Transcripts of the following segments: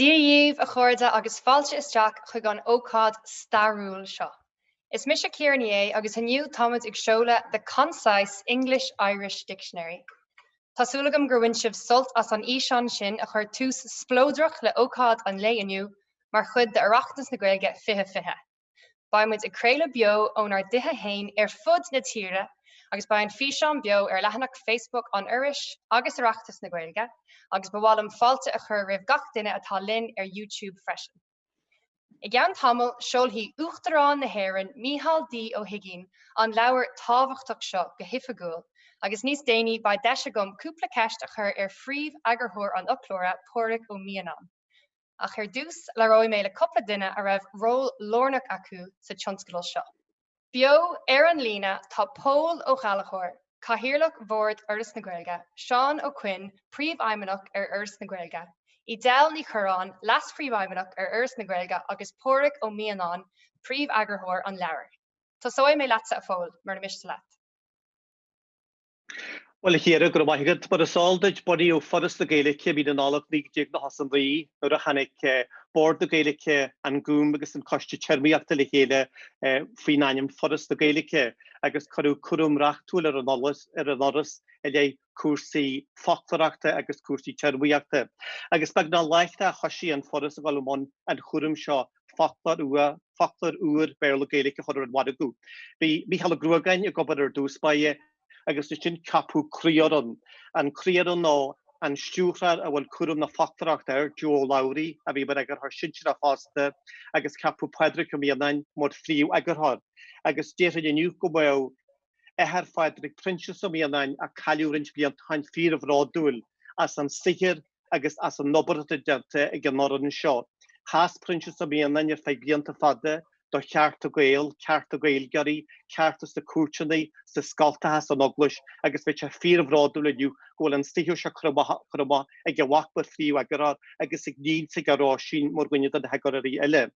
Díomh a chuirde agus fáilte isteach chuig an ócáid starúil seo. Is Micheál D agus inniu táimid ag seoladh the Concise English-Irish Dictionary. Tásúlagam gur bhain sibh sult as an íseán sin a chuir tús splódrach le ócáid an lé inniu mar chud de oireachtas na Gaeilge fiche. Baimid ag créile bio ón ar dithe hain fud na tíre agus ba an físeán bio lehanach Facebook an Irish agus oireachtas na Gaeilge agus bhfuil fáilte a chur roimh gach duine atá linn YouTube freisin. I gceann tamil seoladh Uachtarán na hÉireann Micheál D ó hUigínn an leabhar tábhachtach seo go hoifigiúil agus níos déanaí ba deise gom cúpla ceist a chur phríomh agurthóir an Fhoclóra Pádraig ó Micheál. A chuir dús le roi mé le coppla duine a raibh ról lornach acu sa tionscail seo. Bio an lína tá Pól ó Ghalachóir, Cathaoirleach Bhord Uras na Gaeilge, Seán ó Quinn, príomh-aidhmeannach Uras na Gaeilge, I Del ní Chorán, las príomh-aidhmeannach Uras na Gaeilge agus Pádraig ó Micheál, príomh-agurthóir an leabhar. Tá sóid mé leatsa a fóil mar na miste leat. Well, here gur maithigad mar a sáildeid bodí ó Foras na Gaeilge bíad an álacht níag na hasanraí nuair a chanig Bord na Gaeilge an gúm agus an coiste teirmíochta le chéile faoi náim Foras na Gaeilge agus chuú curúmreacht túil ar an oras le cuasaí Foclóireachta agus cuasaí teirmíochta. Agus beag ná leichte a chosaí an Foras a Gaillimón an churum seo Foclóir Nua Béarla-Gaeilge chuir an wadagú. Bhí Micheál Grúagain a gobar ar dús baie agus is sin capú críoran an críoran nó an stúchar a bhfuil curum na Foclóireachta Jo Lowry a bhí bar agur th sin a fásta agus capú Pádraig go Micheál mór fríú agurthar. Agus déir inniu go bhfuil Pádraig Princess ó Micheál a caiúrint bíon tain fír a bhrádúil as an sihir agus as an nobarta deanta ag an nóran seo. Chas Princess ó Micheál ar feidh blianta fada do cheart a Gaeilgearí, ceart sa cuairteannaí, sa scailtathe an oglas, agus bheith fír a bhrádúil inniu ghfuil an stithiú se churma ag bhhaachbar fríú agurthar agus ag níl sa garrá sin mór gine an heagarí eile.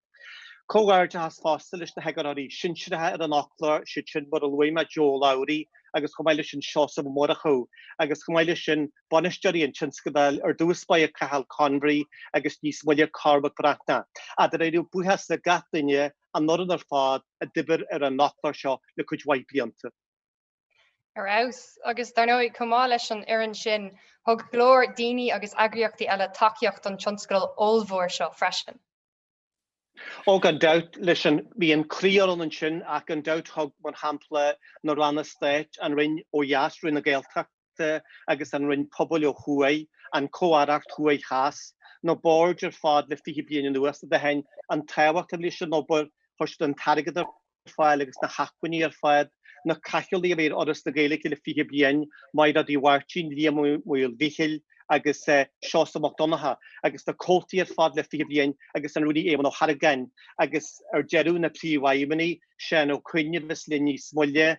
Cógáirte has fásta leis na heagarí sinseathe ar an achlar sin mar a luime Jo Lowry agus chumáile sin seo sa mór a cho, agus chumáile sin banisteoirí an tionscadail ar dús ba a Cathal Conbry agus níos muile carba brachna. A de réidir buchas na gatainine an noran ar fád a dibir ar an nachlar seo le chuid mhaith blianta. Ar aus, agus dar nó cumá leis an hÉireann sin, thug glór daoine agus eagraíochtaí eile taceocht an tionscail óilmhór seo freisin. Og an doubt leis an bhíon críoran an sin ach an doubt thug man hampla na ranna stéit an rinn ó dheas rin na Gaeltachta agus an rinn pobl ó Huaigh an cóaracht Huaigh chas nó bord ar fád le fiche bliana nuas a hain an táhacht a leis an obair thuist an tarigad ar fáil agus na hachbuní ar fáid na caiisiúlaí a bhéir oras na Gaeilge le fiche blian maid a dí bhhairtín líamúil vichil agus seo samachtonatha agus na cótaí ar fád le fiche blian agus an rúdaí éman ó Haragain agus ar dearú na príomh-aidhmeannaí sin ó cuine vis le níos muile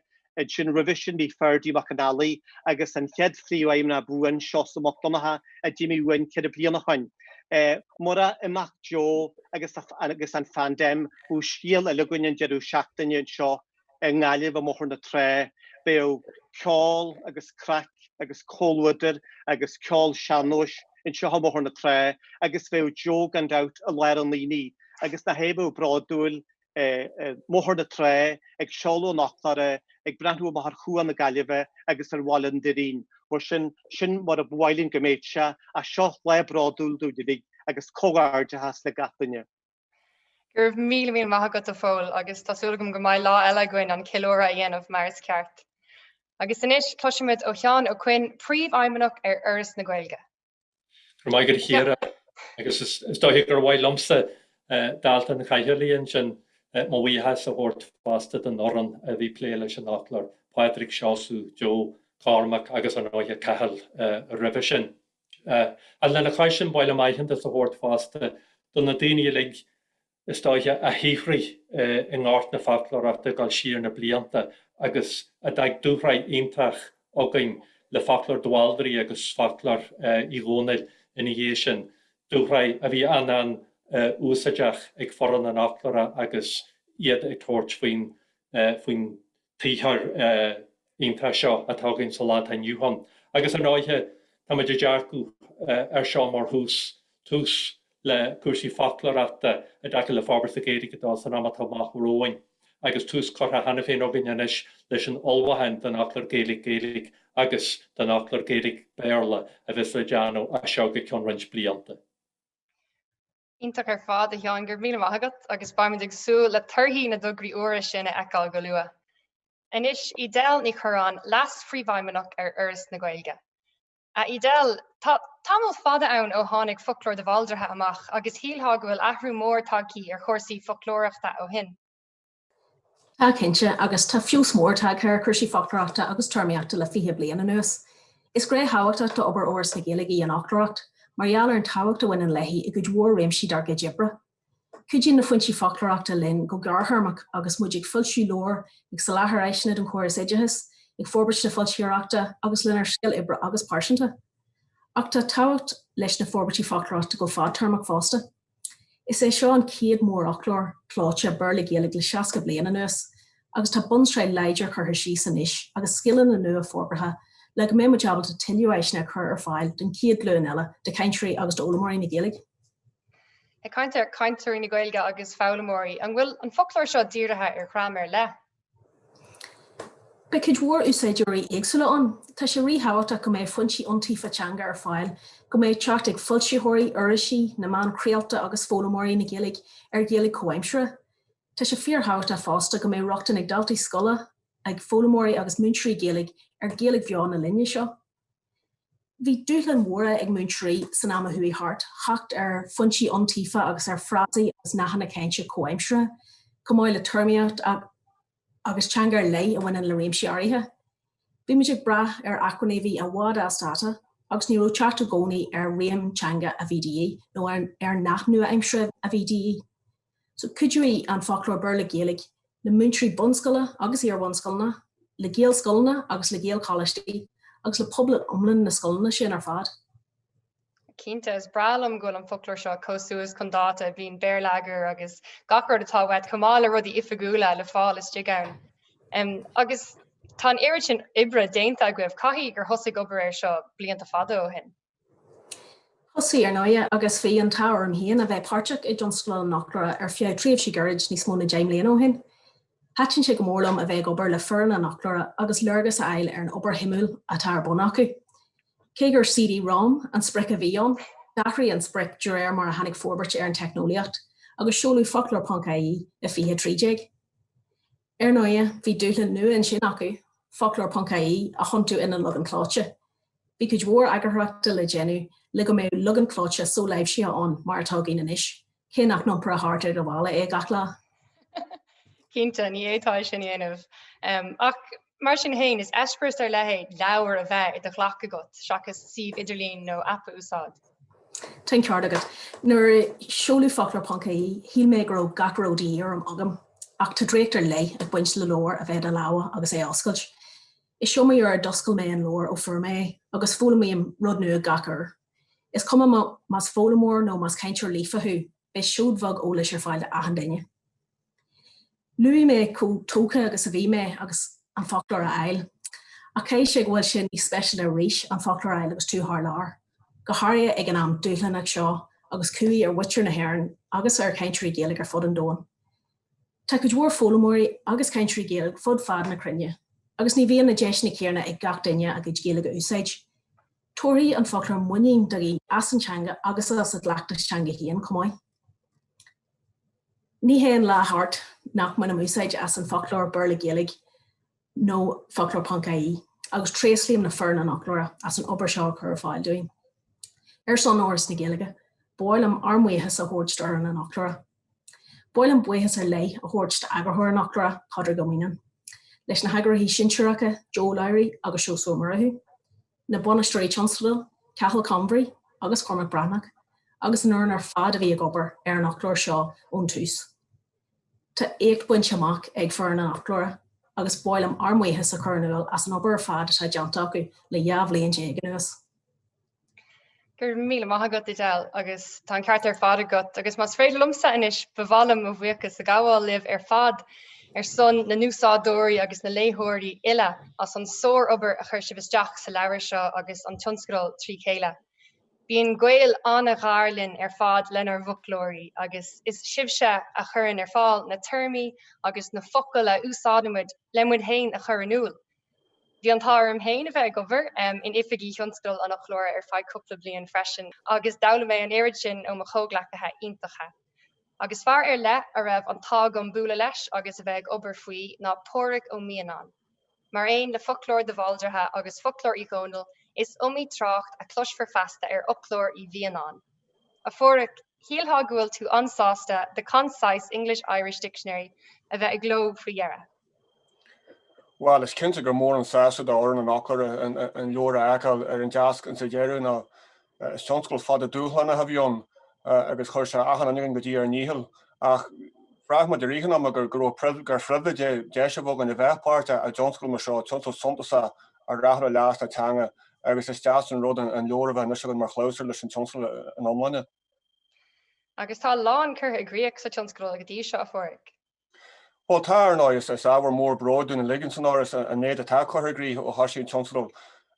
sin revision ní feardaí Macanalaí agus an chead príomh-aidhmeanna buan seo samachtonatha a Jimmy Wynn cead a bliana chain. Mora imach Jo agus an fandem bú síal a luguinn dearú seachtaine seo ngáileh a mór na tré, beo ceáil agus crack agus cóhaidir agus ceáil seanúis in seo mór na tré, agus bheith Jo gan doubt a leir an líní, agus na hebh brádúil mór na tré ag seáú nachtar ag brandú mar chuan na Gaillimhe agus ar bháilin dirín. Mar sin mar a bhhailinn go méid se a seo le brádúil dúidig agus cógáirte has le gatainine. Gur míle maithagad a fóil agus tásúlagam go mbeidh lá eile goin an Fhoclóra a dhéanamh mar is ceart. Agus inis cloisiimiid ó Seán ó Quinn príomh-aidhmeannach ar Uras na Gaeilge. Gur maigad chéara agus is dóigh gur bhhaid lomsa dáilta na caithealaíonn sin má bhuithe sa bhórt fásta an oran a bhí plé leis an achlar Pádraig Seoladh, Jo Cormac agus an áithe Cathal ribhe sin. A lena caiisisin baile maithint a bhórt fásta don na daoine le is dóithe a híhraí in áirt na Foclóireachta gáil siar na blianta agus a daag dúthraid iontach againn le Foclóir Dwaldaí agus Foclóir I Gcónail in dhé sin. Dúthraid a bhí an úsadeach ag foran an achlara agus iad ag tóirt faoin títhar iontach seo atá ginn Seoladh inniu. Agus an áithe tá muid dearcú ar seo mar hús tús le cuasí Foclóireachta a dacha le fábhar a Gaeilge dá san amatamach roin. Agus tús cortha hana féin ó bhíonis leis an olbhain den Uachtar Gaeilge agus den Uachtar Gaeilge Béarla a bheits le deanú a seo go ceann roinnt blianta. Ítach ar fád a teán gur míle maithagat agus baimid ag sú le turthaí na dograí uair sin a eáil go luath. Inis I Del ní chorán las phríomhbhaimimeach ar Uras na Gaeilge. I Del, tamil fada ann ó tháinig Foclóir de bhaldratha amach agus híolthá go bhfuil athrú mór tagthaí ar chórsaí folclóireachta ó hin. Tá cinnte agus tá fiús mór tá chuir chuirsí Foclóireachta agus tuirmiachta le fiche bliana nuas. Is gré hábhachta tá obair Uras na Gaeilge an Uachtarácht, mar dheall ar an tábhacht a bhain leithí I go dhór réimsí dar go dibbre. Cuidín na foinsí Foclóireachta linn go gartharmach agus muid ag fuilsí leor ag sa láthair éisnead an chóras éidethas, ag forbairt na fuilsíoireachta agus linn ar sciil ibre agus páirseanta. Ach tá tábhacht leis na forbairtí Foclóireachta go fád tarmach fásta. Is é seo an céad mór Uachtar pláte Béarla-Gaeilge le 60 bliana nuas, agus tá bunstraid leidir chuir sí san isis agus scillan na nua forbartha le go mé mo jabal a tinniu éisne chur ar fáil den céad glúin eile de caintrí agus de ólamóirí na Gaeilge. I caint ar cainteoirí na Gaeilge agus fálamóirí an bhfuil an Foclóir seo dírithe ar chrámar le. Be cid mhór úsáidirí éagsúla an, tá sé ríthhabhachta go mé foinsí iontaofa teanga ar fáil, go mé teacht ag fuilsíothirí uirisi na man creaalta agus fólamóirí na Gaeilge ar Gaeilge comhaimsere. Tá sé fíorhabhachta fásta go mé rochtain ag daltaí scola ag fólamóirí agus múntrí Gaeilge ar Gaeilge bheán na linne seo. Bhí dúchlann móra ag múntrí san ama hui hart, hacht ar foinsí iontaofa agus ar phrásaí agus nachanna céinte comhaimsere, go mbeidh le tuirmiacht agus teanga ar lei a bhaineann le réimsí áirithe. Bhí muid ag brath ar acronéimhí a bhád astáta agus ní raibh teachta gcónaí ar réim teanga a bhí nó ar nach nua aimsire a bhí. So cuidiú an Foclóir Béarla-Gaeilge na múntrí bunscoile agus iarbhunscoilna, le Gael scoilna agus le Gael College agus le pobl omlin na scoilna sin ar fad. Cínta is bralam go an Foclóir seo cosúas chun dáta bhíon béarlagar agus gachar atá bhaid cumála rudí hoifigiúil le fáil is tigain. Agus tá an éiri sin ibre déanta go bh caithí gur thosaigh obair ar seo blianta fada ó hin. Thosaí ar náide agus fé an táir am híon a bheith páirteach I Johnscoil an Uachtaráin ar fiú tríomh sí gairid níos mó na Jaime léana ó hin. Hatin sé go mórlam a bheith obair le fearn an Uachtaráin agus leargus a eil ar an obair himúil a tar bon acu. Cé gur CD rom an spric a bhíon, dachraí an spric dúir mar a hanig forbairt ar an technoliacht, agus seoladh Foclóir.ie a fiche trídeag. Ar náide, bhí dúchlann nua in sin acu, Foclóir.ie a chontú ina lugan cláte. Bhí go dhór agarthreachta le déanú le go mé lugan cláte so leibh si an mar atá gin inis. Cé nach nópra a háirte do bhála é gacla. Cínta ní étá sin dhéanamh. Ach mar sin hain is eispras ar lehéid leabhar a bheith I do chhlach agat, seachas Steve Idirlín nó Appa úsáid. Tá ceart agat. Nuair seoladh Foclóir.ie híl mé gur gachródaí ar an agam, ach tá dréachtar lei ag buint le leor a bheith a láha agus é oscailt. Is seo mé ar doscail mé an leor ó fuair mé, agus fóla mé rud nua gachar. Is cuma mas fólamór nó mas cainteoir lífathú, be siúd bhag ó leis ar fáil a an daine. Luí mé có tóca agus a bhí mé agus an Foclóir a eil, a cé sé bhfuil sin ní speisial a ríis an Foclóir a eil agus túthar lár. Go háirithe ag an am dúchlann ag seo agus cuaí ar Uachtar na hÉireann agus ar caintrí Gaeilge ar fud an dóin. Tá go dúir fólamóirí agus caintrí Gaeilge fud fad na crinne, agus ní bhíon na deisna céarna ag gach daine a go Gaeilge úsáid. Tóirí an Foclóir muín doí as an teanga agus as a leachtas teanga híon cumáid. Ní héan le hart nach man am úsáid as an Foclóir Béarla-Gaeilge nó Foclóir.ie agus tréaslíam na fearn an Uachtaráin as an obair seo chur fáil doing. Ar son Uras na Gaeilge, báil am armhaoithas a thuirt ar an Uachtaráin. Báil am buoithas ar lei a thuirt agarthóir an Uachtaráin chadar go mínan. Leis na hagraí sinsearacha, Seoladh agus Seoladh, na Bonastréí Chancellor, Cahal Convery agus Cormac Branagh, agus an ar fad a bhí ag obair ar an Uachtaráin seo ón tús. Tá éic buint amach ag fearn an Uachtaráin agus báil am armhaoithas a chur as an obair fad atá deanta acu le dheabhlaíonn déag nuas. Gur míle maithagat I Del agus tá ceart ar fad agat, agus mas féidir lumsa inis bhhalam a bhuichas a gabháil libh ar fad ar son na núsádóirí agus na léthirí ile as an sór obair a chuir sibh isteach sa leabhar seo agus an tionscadal trí chéile. Bíonn gaol anna ghairlinn fad lenar Fhoclóirí agus is sibse a churann fáil na termí agus na focail a úsáidimid lemmuid hain a churanúil. Bhí an táirm hain a bheith gobar in ifigí thionscadal an Fhoclóra feadh cúpla bliain freisin agus dabhla mé an éiread sin ó mo chóghlacatha iontacha. Agus fear le a raibh an tágam búla leis agus a bheith obair faoi ná póric ó mianán. Mar aon le Foclóir de Bháildeartha agus Foclóir Ígónal is tracht a cloisfar fasta Uachtarán I bhíanán. A fóric, híaltha gúil tú ansásta the concise English-Irish dictionary a bheith glób faoihearra. Well, is cinnte gur mór an sása de orn an áchar an leora acail an deasc an sa deireadh ná is tionscail fad a dúchlanna a bhíon agus chuir se achan an go dtí ar níhil ach Frag me de rigen am gur gur fribbe de bog an de wegpáte a Johnschool mar tonto sontasa a rahar last a tanga agus is stasten rod an Lorah nu mar closer leis an Johnschool an omlanne. Agus tá lá cur a Greek sa Johnschool a dí seo fóric. Well tar no is our more broad in ligin sonoris a ned attack choreography o hashi Johnschool.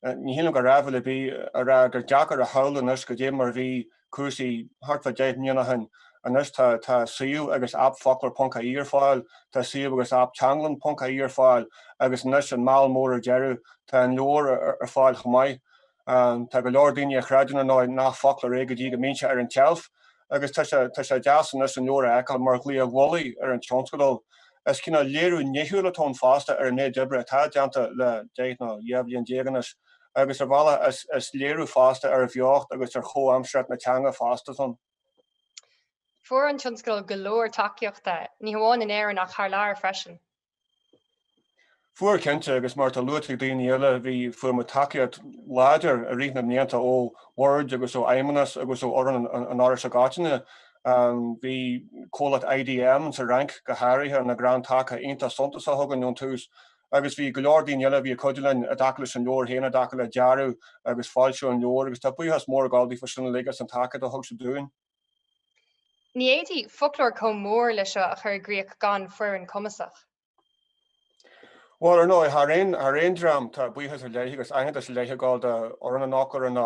Ní hin go ravel be a gur jackar a howle nus go dé mar vi kursi hart va deit nína hen. And this ta siú agus app Foclóir punca ír fáil, ta siú agus app Changlan punca ír fáil, agus nus an mal mór jeru ta an leor fáil chumai. Ta go leor daine a chreadan ná nach Foclóir go dí go mínse ar an telf, agus ta sé deas nus an leor eáil mar lí a bholaí ar an Johnschool. Is cinna léirú nehiúla tón fásta ar an né debre tá deanta le déit ná dhéblíon déganas, agus ar bhla is léirú fásta ar a bheocht agus ar cho amstrat na teanga fásta son. For an Johnschool galore takeíochta, ní hamháin in éireann nach thar freisin. Fuair cinnte agus mar tá luaigh daoine eile bhí fuair mo takeíocht láidir a riomh na mnéanta ó Word agus ó aimimenas agus ó oran an áras a gáiteine. Bhí cólat IDM sa rank go háirithe na gran take aonanta sontas a thugann an tús. Agus bhí go leor daoine eile bhí coidilein a dacail an leor héna dacail a dearú agus fáilseú an leor agus tá buíthas mór gáildaí fa sinna ligas an take a thug sa dúin. Ní éadí Foclóir com mór leis a chur Greek gan fuair an cumasach. Well no, haar een dram ta buíhas a leiche agus aine is leiche gáil de orna nácar an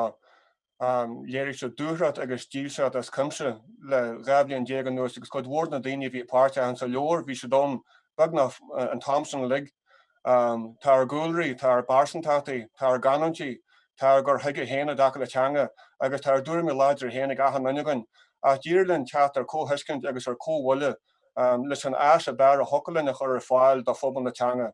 léirigh se dúrat agus díilseat as cumse le rablion dégan nuas agus coid word na daine bhí páirte an sa leor bhí se dom bagna an Thompson lig tar gúlrií, tar barsantataí, tar ganantí, tar gur hiige héna daca le teanga agus tar dúir mi láidir héna gahan nanugan. A dírlinn chat ar cóhiiscint agus ar cóhhuile leis an as a bear a hocailin a chur fáil do fóbal na teanga.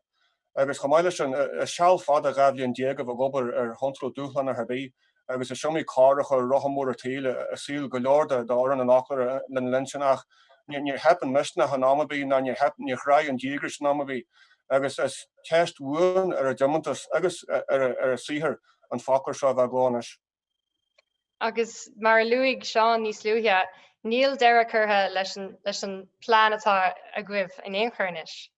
Agus chomáile sin seall fad a rablion déagah a gobar ar honscoil dúchlan a habí, agus a siomí cáireach ar rochamór a tíle a síl go leorda dá oran an áchlar len linsenach. Ní hepan misna ha námabí ná ní hepan ní chraid an dígris námabí, agus is teist bhuain ar a diamantas agus ar a síhar an Foclóir seo bheith gáis. Agus mar luigh Seán níos luúthe, níl deire curtha leis an plán atá a gcuibh in éon chuirnis.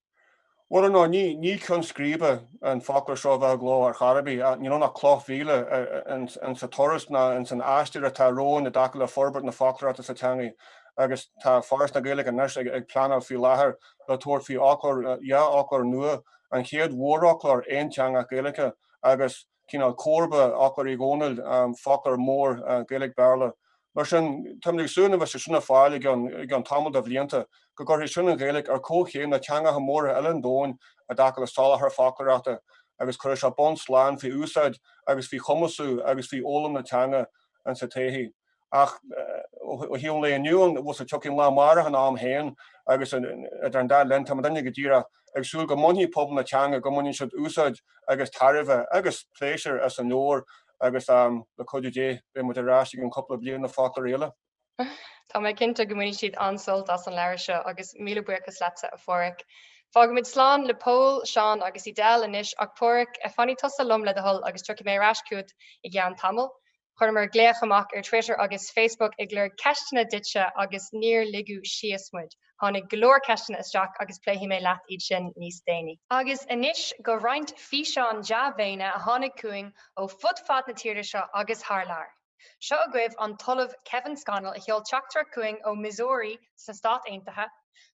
Well no, ní chun scríbe an Foclóir seo bheith gló ar charabí, ní ná cloch bhíle an sa toras ná an san áistear atá róin na dacail le forbert na Foclóir sa teangaí, agus tá Foras Nua Béarla-Gaeilge an nus ag plánal fiú láthair le tuair fiú Fhoclóir nua an chéad mhórachlar aon teanga Gaeilge agus cinál córba Fhoclóir Ígónal Foclóir mór Gaeilge Béarla. Mar sin tamnig súna bheith sinna fáil gan tamil a bhlianta, go gur sinna Gaeilge ar cóchéim na teanga móra eile an dóin a dacail le stálathar Foclóireachta, agus chuir se bon sláán fi úsáid, agus fi chumasú, agus fi ólam na teanga an sa taithí. Ach híon le inniu was a tucin lá mara an am héin, agus an dá lenta ma danne go ddíra ag súil go mhaí pobl na teanga go mhaí siad úsáid agus tarbheith agus pléisiir as an nóir agus le chuidir be mu arásí an coppla blian na Foclóir éile. Tá mé cinnte go muí siad ansult as an leir seo agus míle buchas leta a fóric. Fágamid slán le Pól, Seán agus I del inis ach póric a fanní tosa lom le hol agus tuci mé rasciúd I gceann tamil. Chuir mar gléach amach ar Twitter agus Facebook ag léir ceistena ditse agus níor ligú siasmuid. Tháinig glór ceistena isteach agus pléhí mé leat iad sin níos déine. Agus inis go roinnt físeán deabhéine a tháinig cuaing ó fudfad na tíre seo agus thar. Seo a gcuibh an talamh Kevin Scannell a cheol teachtar cuaing ó Missouri sa Stát Aontaithe,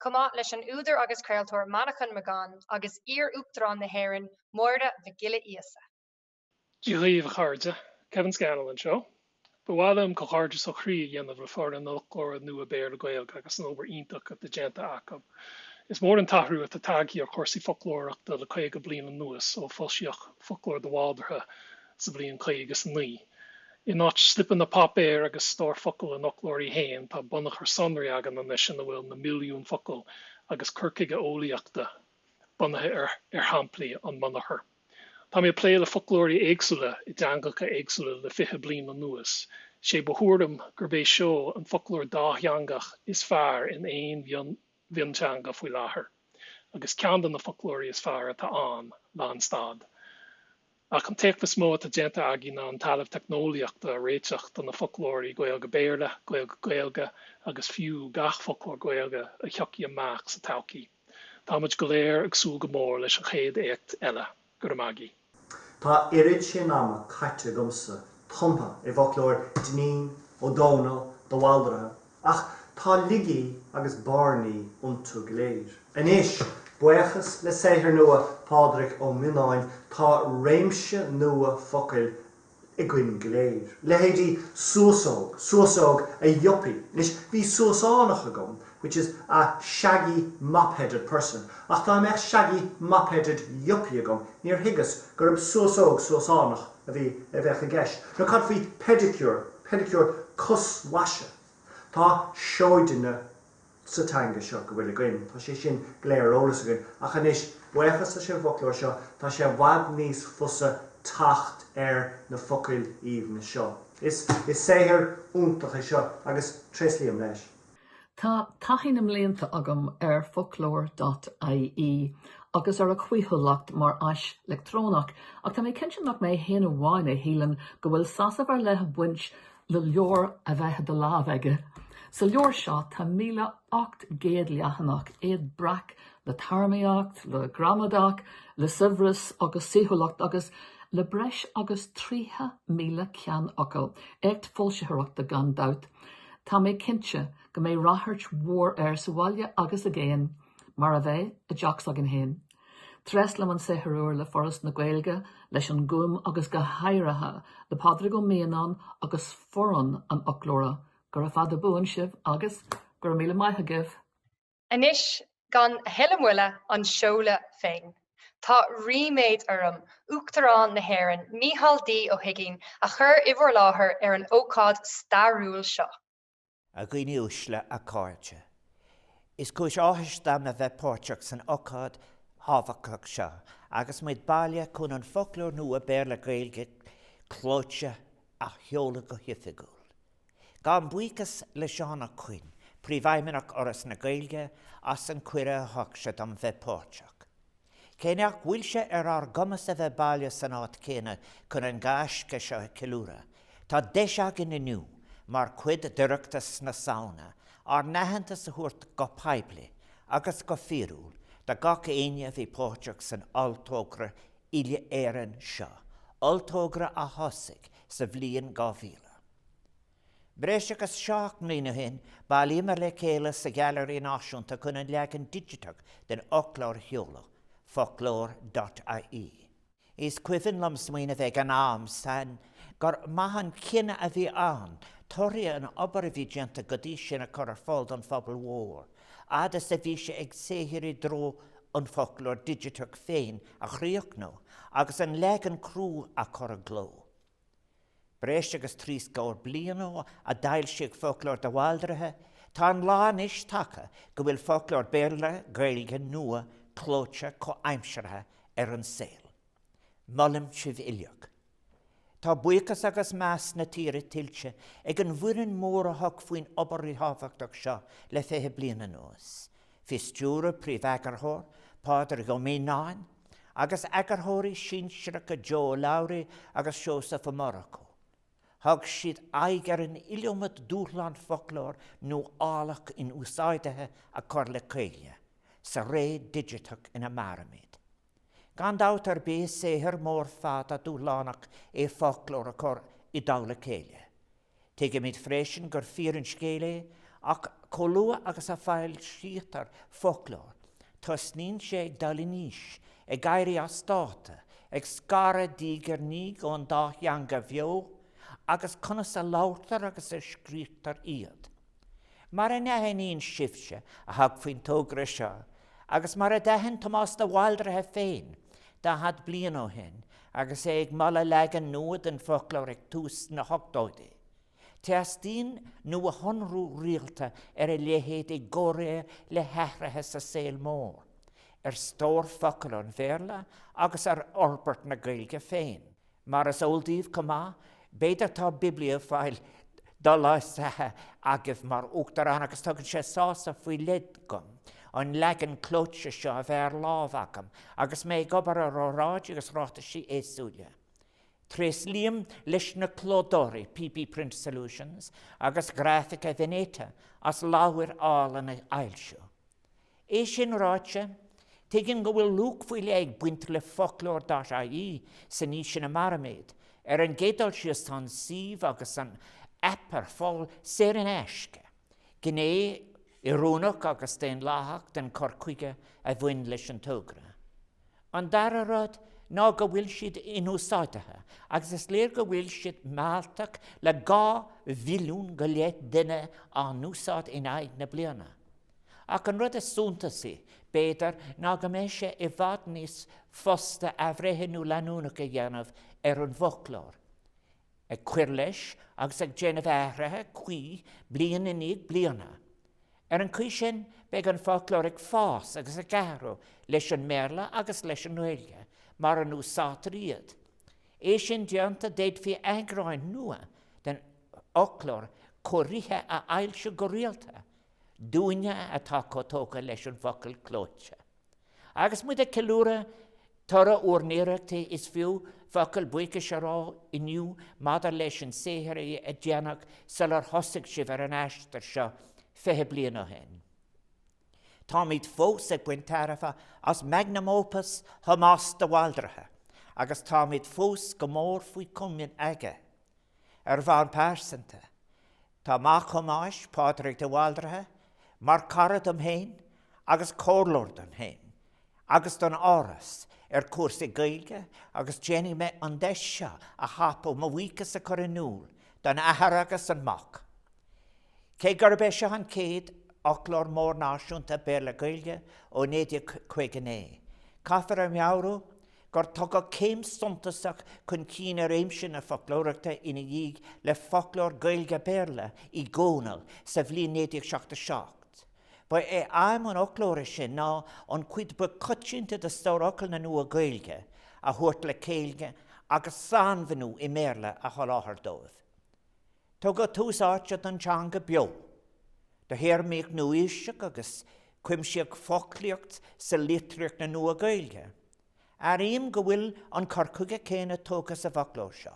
cumá leis an údar agus creaaltóir Manachan Magán agus Uachtarán na hÉireann mórda bheith gile íosa. Díomh chairde, Kevin Scannell an seo. Bhfuil go háirde sa chrí dhéanamh le fear an Foclóir Nua Béarla-Gaeilge agus an obair ionach at déanta acu. Is mór an tathhrú at a tagí ar chuirsaí folclóireachta le 50 bliain nuas ó foilseach Foclóir do Bháildartha sa bliain 59. In áit slipan na pop air agus stór focail an Fhoclóirí héin tá bunach ar sonraí agan na sin a bhfuil na milliún focail agus curcaige ólaíochta bunathe ar hamplaí an monachar. Tá mé plé le Foclóirí éagsúla I deangacha éagsúla le 50 bliain nuas. Sé behuardam gur bé seo an Foclóir dátheangach is fearr in éon bhionteanga faoi láthair. Agus ceandan na Foclóirí is fearr atá an lánstad. Ach an teachtas mó a déanta agin an talamh technoliaachta a réiteach don na Foclóirí Gaeilge Béarla, Gaeilge agus fiú gach Foclóir Gaeilge a cheochaí amach sa taucií. Támuid go léir ag súil go mór leis an chéad éacht eile gur amagi. Tá irid sin ama caite gomsa tompa I Foclóir Dnín ó Dónal do Bháildartha ach tá ligi agus barnaí untu gléir. Inis buchas le séithir nua Pádraig ó Mináin tá réimse nua focail I gcuin gléir. Le héadí suasóg a yuppie. Nis bhí suasánach agam, which is a shaggy mop-headed person. Ach tá meach shaggy mop-headed yuppie agam, níor higas gur suasánach a bhí a bheith a gceist. No cad bhí pedicure cos washe. Tá seoidine sa tanga seo go bhfuil a gcuin. Tá sé sin gléir ólas agin. Ach inis buchas a sin Foclóir seo, tá sé bhag níos fusa tacht na focail íomh seo. Is séithir úntacha seo agus tréslíam leis. Tá taithim léanta agam ar Foclóir.ie agus ar a chuithulacht mar ais electrónach ach tá mé cinseach mé héana bháine hílan go bhfuil sasah ar lethe buint le leor a bheithe de lábhaige. Sa leor seo tá 1800 leathanach iad brac le tarmaíocht, le gramadach, le sibhras agus saothulacht agus le breis agus 30,000 cean ocail écht foilsithireachta gan dát. Tá mé cinse go mé rathirt mhór ar sa bhaile agus a géan mar a bheith a deachs agin héin. Tres le an saothróir le Foras na Gaeilge leis an gúm agus go hairithe le Pádraig ó Mianán agus foran an Fhoclóra gur a fad a buan sibh agus gur míle maithe gibh. Inis gan heilmhuile an seoladh féin. Tá riméid orm Uachtarán na hÉireann Micheál D ó hUigínn a chur ihar láthair ar an ócáid starúil seo. A gcuinniúsle a cáirte. Is cúis áthaisteam a bheith páirteach san ócáid hábhacach seo, agus muid baile chun an Foclóir Nua Béarla-Gaeilge clóite a sheoladh go hoifigiúil. Gan buchas le seán a chuin, príomhhaimimeach oras na Gaeilge as an cuire a thugse am bheith páirteach. Céineach bhfuil sé ar gomas a bheith baile san áit céine chun an gáisce seo Ceiliúra. Tá deisegin inniu mar chuid deireachtas na Samhna ar nehananta sa thuairt go peibli agus go fíorúil de gach aine bhí páirteach san altógra hÉireann seo, altógra a thosaigh sa bhliain 2000. Breis agus 7 mbliana hin bailíomar le céile sa Gallery Náisiúnta chun an leagan digiteach den Fhoclóir sheoladh, Foclóir.ie. Is cuimhin lom smaoine bheith an am san gur maithan cinenne a bhí an, torí an obair a bhí déanta go dtí sin a chur ar fáil an phobal mhór, agus a bhí sé ag saothairí dro an Foclóir digiteach féin a chríoch nó, agus an leagan crú a chur a gló. Breis agus 3 bliana a dail siag Foclóir do Bháildartha, tá an lán is tacha go bhfuil Foclóir Béarla-Gaeilge nua clóite có aimseartha ar an saoil. Mollim sibh iliog. Tá buchas agus meas na tíre tiltte ag an bhuireann mór a thug faoin obair hábhachtach seo le 50 bliana nuas. Fis dúra príomh-eagarthóir, Pádraig ó Mianán, agus eagarthóirí Seoladh Seoladh agus Seoladh a Morocco. Thug siad aig ar an iliomad dúrlan Foclóir nó álach in úsáideithe a chur le céile, sa ré digiteach ina maramid. Gan dát ar bé séithir mór fad a dúrlánach Foclóir a chur I dála céile. Tuige míid freisin gur fíorann scéile ach colua agus a fáil síotar Foclóir. Tosnín sé ag dala níos, ag gairí a státa, ag scara dígar ní ón dátheanga bheo, agus conas a látar agus a scrítar iad. Mar a nehaíon sibse a hag faoin tógra seo, agus mar a dehan Tomás na Bhaildre féin, da had blian ó hen, agus ag mala legan nuad an Foclóir ag tús na hogdóide. Teastín nu a honrú rialta a léhéad I góra le hethrathe sa saol mór, stór Foclóir Nua Béarla agus orbert na Gaeilge féin. Mar as óldíomh cumá, beidir tá Biblia fáil dá láisthe agah mar Uachtarán agus tugann sé sása faoi lid gom, an legan clóitse seo a bheith lámh agam, agus mé gobar a ráráid agus ráta sí éasúile. Tres liam leis na clódóirí PP Print Solutions agus Graphica Veneta as láhuir áil an ailseo. É sin ráite, tegin go bhfuil lúg faoi le ag buint le Foclóir.ie sa ní sin na maraméid, an gédal sios an síomh agus an appar fáil sér an eisce. Gné I rúnach agus den láthach den corcuige a bhain leis an tógra. An dara rud, ná go bhfuil siad inúsáitethe, agus is léir go bhfuil siad máilteach le 2 mhilliún go léit duine an núsáid in aig na bliana. Ach an rud is súntasaí, béidir ná go mé sé I bhfad níos fosta a bhreithinú leanúnach a dhéanamh an Foclóir. Ag cuir leis agus ag déanamh áirithe cuí blian in iad bliana. An cuí sin beag an Foclóir ag fás agus a garú leis an méarla agus leis an Gaeilge, mar an úsátar iad. É sin deanta déad fi agráin nua den Foclóir choiríthe a ailse go rialta, dúine atá cotóga leis an focail clóite. Agus muid a ceilúra tora úrnéireachta is fiú focail buice se rá inniu madar leis an séhir a déanach salar hosig si ar an eistar seo fethe blian ó hen. Tá míid fós ag buin tarafa as magnum opus Tomás na Bhaildre, agus tá míid fós go mór faoi cummin aige. Bhain pásanta, tá má chumáis Pádraig na Bhaildre, mar carad am héin, agus córlord am héin, agus don áras cuasa Gaeilge, agus Jenny me an deis seo a hapó má bhuicas a chorinúil, don ahar agus an mach. Cé gurbe se an céad Foclóir mór náisiúnta Béarla-Gaeilge ó 1959. Caithfar am meabhrú gur tugad céim suntasach chun cín ar éimsin na Foclóireachta ina dhéag le Foclóir Gaeilge Béarla I gcónal sa bhliain 1977. Ba aim an Foclóir sin ná an cuid ba cutisiúnta de stórácail na Nua Gaeilge a thuirt le céilge agus sanmhanú I méarla a choláthar dóibh. Tugad túsáte an teanga beo. De héir méid nuaisiach agus cuimseach foclíocht sa litreacht na Nua Gaeilge. Arim go bhfuil an corcuige céine tóga sa Foclóir seo.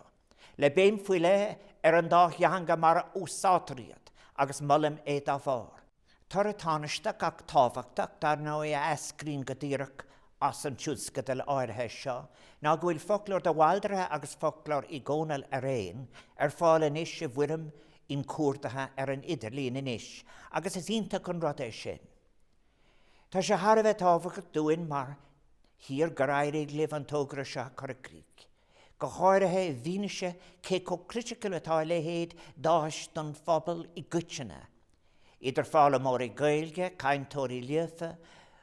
Le béim faoi le an dá dheanga mar úsátaríad agus mollim dá bhar. Tar a táisteach ach tábhachtach dar ná a ascrín go dtíreach as an tiúsca del áirithe seo, ná go bhfuil Foclóir na Bhaildre agus Foclóir I gcónal a réin fáil inis a bhuirim in cuartathe an idirlíon inis, agus is ionta chun rud é sin. Tá sé tharbheith tábhacht dúin mar hír gur éirí libh an tógra seo chu a críc. Go háirithe bhíneise cé có critical atá le héad dáis don phobal I gcuiteanna. Idir fála mór I Gaeilge, caintóirí líofa,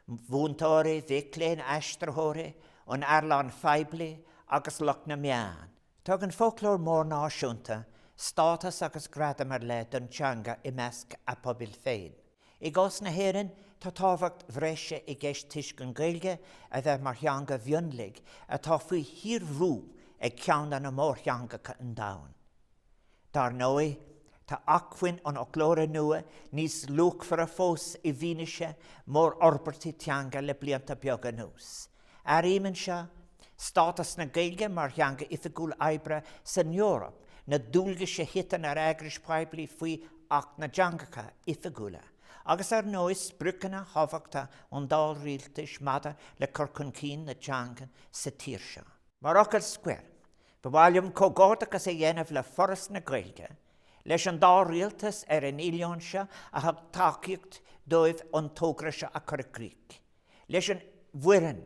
bhúntóirí, bhicléin, aistrthóirí, an airlán feibli agus loch na meán. Tug an Foclóir mór náisiúnta, státas agus gradamar le don teanga I measc a pobil féin. I gás na hÉireann tá tábhacht bhreise I gceist tuiscin Gaeilge a bheith mar theanga bhionlaigh a tá faoi thíorhrú ag ceann na mór theangacha an domhan. Dar nói, tá acmhainn an Foclóir nua níos luachfar a fós I bhíneise mór orbertí teanga le blianta beag nús. Aríonn seo, státas na Gaeilge mar theanga hoifigiúil oibre san Eorop na dúlga sé hitan ar agris paibli faoi ach na deangacha hoifigiúla. Agus nóis brúcanna hábhachta an dál rialtais mada le corcun cín na deangan sa tír seo. Mar ocail square, bhhailm cógádagus a dhéanamh le Foras na Gaeilge, leis an dá rialtas an Uachtarán seo a thug tacaíocht dóibh an tógra seo a chur a críc. Leis an bhuireann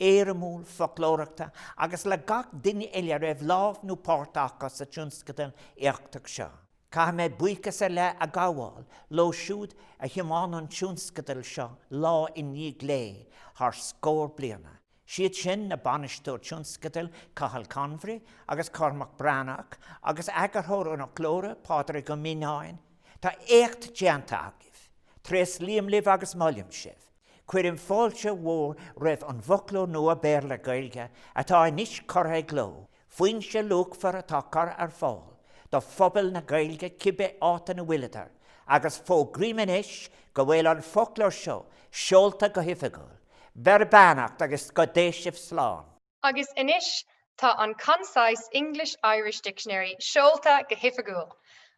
éireann folclóireachta agus le gach duine eile raibh lámh nó páirteach sa tionscadal éachtaach seo. Ca mé buchas le a gáháil lo siúd a thiomán an tionscadal seo lá in ní lé th scór bliana. Siad sin na banisteoir tionscadal Cathal Convery agus Cormac Branach agus agarthóir an Fhoclóra Pádraig go Mínáin. Tá écht déanta agah, tres líam libh agus mollim sibh. Cuireann fáilte mhór raibh an Foclóir Nua Béarla-Gaeilge atá inis cortha gló, faoin se luachfar atá car ar fáil, do phobal na Gaeilge cibé áta na bhuileadar, agus fógrímenis go bhfuil an Foclóir seo seolta go hoifigiúil, berbánacht agus go déisibh sláán. Agus inis tá an Concise English-Irish Dictionary seolta go hoifigiúil.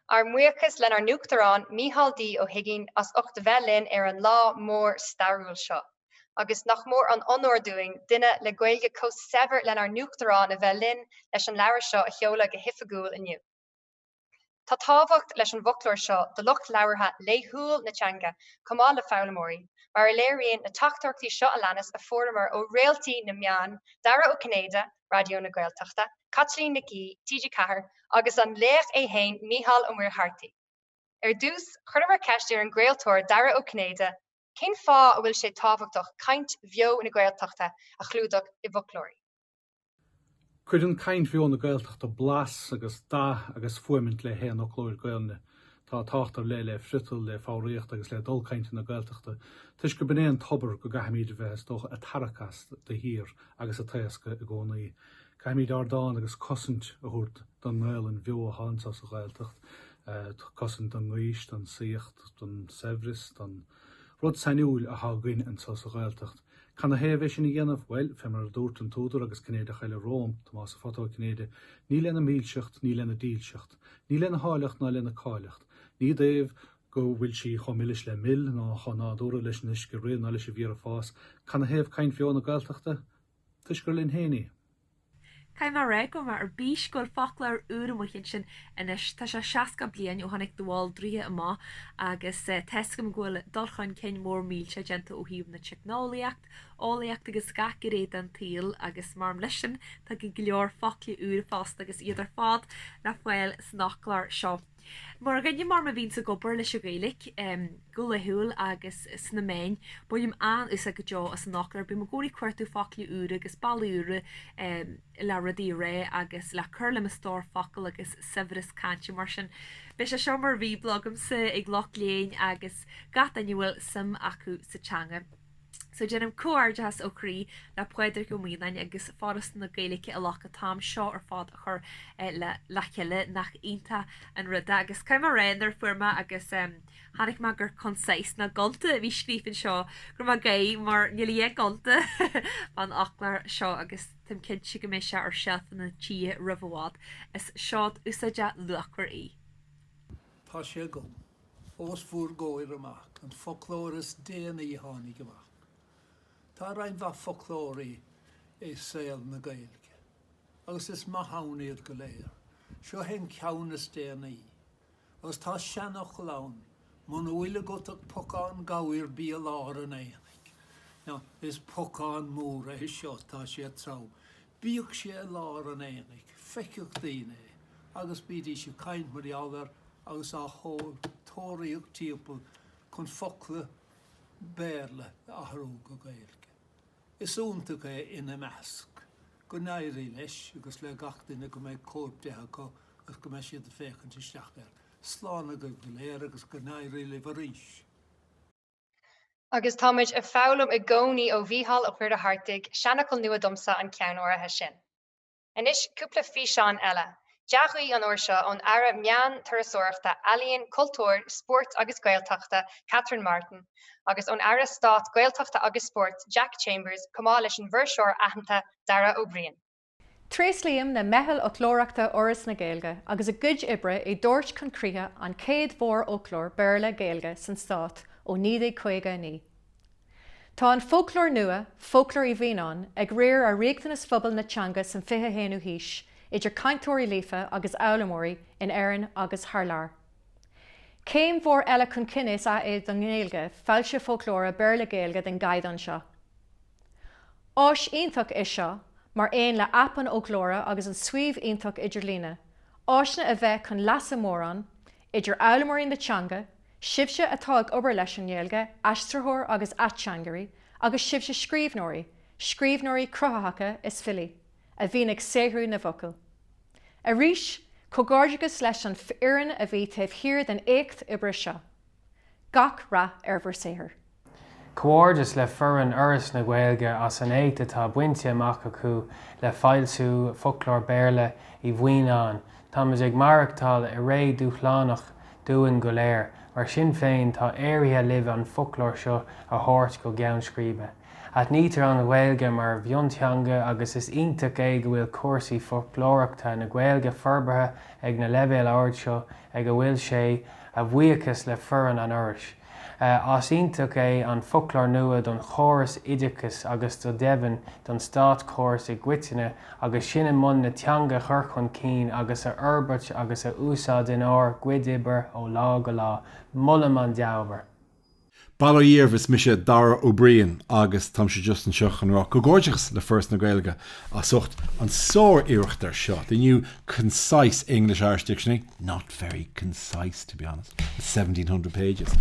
Ar muochas len ar Uachtarán Micheál D ó hUigínn as ucht bhelinn ar an lá mór starúil seo. Agus nach mór an onordúing duine le Gaeilge cos sever len ar Uachtarán a bhelinn leis an leabhar seo a sheoladh go hoifigiúil inniu. Tá tábhacht leis an Fhoclóir seo do lucht leabhartha léithúil na teanga comá le Fhoclóra, mar a léiríonn na teachtarachtaí seo a leanas a formar ó réaltaí na meán, Dara ó Cnéide, Radio na Gaeltachta, Kathleen Nicky, TG Cahar, agus an léach é hain Micheál ó Muircheartaí. Ar dús, chuir mar ceist ar an Gaeltóir Dara ó Cnéide, cén fá a bhfuil sé tábhachtach caint bheo na Gaeltachta a chlúdach I Fhoclóirí. Cuid an caint bheo na Gaeltachta blas agus dá agus fuaimint le hÉireann ó Fhoclóir Gaelne. Tá táachtar le frital le fáíocht agus le dulcainte na Gaeltachta. Tuis go bnéon tobar go gahamíad bheith dócha a tarachas de hir agus a taisca a gcónaí. Gahamíad ardáin agus cosint a thuirt don Gaelan bheo a háns as a Gaeltacht, cosint don Nghaois, don Saocht, don Sevris, don rud sainiúil a haghain an sas a Gaeltacht. Can a héh sin I dhéanamh well fe mar dúirt an tódar agus cnéad a chaile Róm, Tomás a fotó cnéide, ní lena mílseacht, ní lena dílseacht, ní lena háileacht ná lena cáileacht. Ní déobh go bhfuil si chomilis le mill ná chonádóra leis níos go réad ná leis bhíar a fás. Can a héh caint bheo na Gaeltachta? Tuis gur linn héine. Caim mar ré go mar ar bís goil Foclóir úra muchin sin inis tá sé 60 bliain ó tháinig do bháil dríthe amach agus teiscim ghfuil dulchain cén mór mílte genta ó híomh na teicneolaíocht, álaíocht agus scac réad an taal agus mar leisin tá go leor Foclóir úra fásta agus iad ar fád na bhfuil snachlar seo. Mar gannne mar ma vín sa gobar leis a Gaeilge, go lethúil agus sna main, buim an is a go jo as nachlar, bu ma góí cuairtú Foclóir úra agus bailúra le radí ré agus le curla a stór focail agus severis cantse mar sin. Bes a seo mar bhí blogam sa ag loch léin agus gat aniuil sim acu sa teanga. So jennym cuairdeas ó chrí le puidir go mínain agus Foras na Gaeilge a lech a tam seo ar fád a chur le lecheile nach ionta an ruda agus caiim mar réidir fuairma agus hánig me gur consáis na golta a bhí scrífin seo gur má gaí mar níl golta an achlar seo agus tim cin si go mé se ar seath na tí rihhád is seád úsaide luachar í. Tá sé go os fuair góir amach an Foclóras déana í tháinig amach. Tá raibh bha Foclóirí Seoladh na Gaeilge. Agus is maithanaíad go léir. Seo hen ceannas déana í. Agus tá seanach lán, man bhfuil goteach pocán gabhair bí a lár an éanaigh. Ná, is pocán móra is seo tá sé trá. Bíoch sé lár an éanaigh, feicioch daine, agus bídí sé caint mar eallar agus a thóir tóiríoch tíopal chun Foclóir Béarla a thrú go Gaeilge. Is úntacha ina measc, go nairí leis agus le gachtainna go méid cóip detha go agus go méid siad a féchann isteach ar. Sláánna go léir agus go nairí le bharís. Agus táid a fálam I gcónaí ó bhíhall ó chuir a Hartig, seanachil nua domsa an ceanóirithe sin. Inis cúpla físeán eile, deachaí an uair seo ón aire meán turasóireachta Alíonn Cultúr, Sport agus Gaeltachta Catherine Martin, agus ón aire Stát Gaeltachta agus Sport Jack Chambers comá leis an bhirseoir aitheanta Dara O'Brien. Tréaslaíam na meitheal Fhoclóireachta Oras na Gaeilge agus a gcuid ibre I dúirt chun críthe an céad mhór Fhoclóir Béarla-Gaeilge san Stát ó 1959. Tá an Foclóir nua, Foclóir Bhíonán, ag réir ar riachtanas phobal na teanga san 21 haois, idir cainteoirí líofa agus eolamóirí in hÉireann agus Harlár. Céim mhór eile chun cinnis a é don Gaeilge, fáilte Foclóra Béarla-Gaeilge den gaiid an seo. Áis ionfach is seo, mar aon le appan Fhoclóra agus an suíomh ionfach idirlíne. Áisna a bheith chun leasa mórán, idir eolamoirí na teanga, sibse atá ag obair leis an Gaeilge, aistriúir agus atseangarí, agus sibse scríbhnóirí cruthacha is fili, a bhín ag séhrú na bhocail. Arís, cógáirdeachas leis an hÉireann a bhí taobh thiar den éacht ibre seo. Gach ra bhar séhir. Comhórdas le forann Uras na Gaeilge as an éit atá buinte amach acu le fáilsú Foclóir Béarla I bhhuiínn. Támas ag marachtáil I ré dúchlánach dúin go léir, mar sin féin tá éirithe libh an Foclóir seo a thabhairt go gceann scríbe. At nítar an Gaeilge mar bhionteanga agus is iontas é go bhfuil cuasaí folclóireachta na Gaeilge forbartha ag na leibhéal ard seo ag go bhfuil sé a bhuíochas le forann an Uras. As iontas é an Foclóir Nua don chóras idicus agus do deimhin don stát chóras I gcuiteanna agus sin man na teanga chur chun cín agus a urbairt agus a úsáid in ár gcuidibar ó lá go lá, mullam an deabhar. Balíomh is mise dara ó Brian agus tam sé just an seach an rá go gorgeous le first na Gaeilge a sucht an sór iireachtar seo. The new concise English-Irish dictionary, not very concise to be honest, 1700 pages.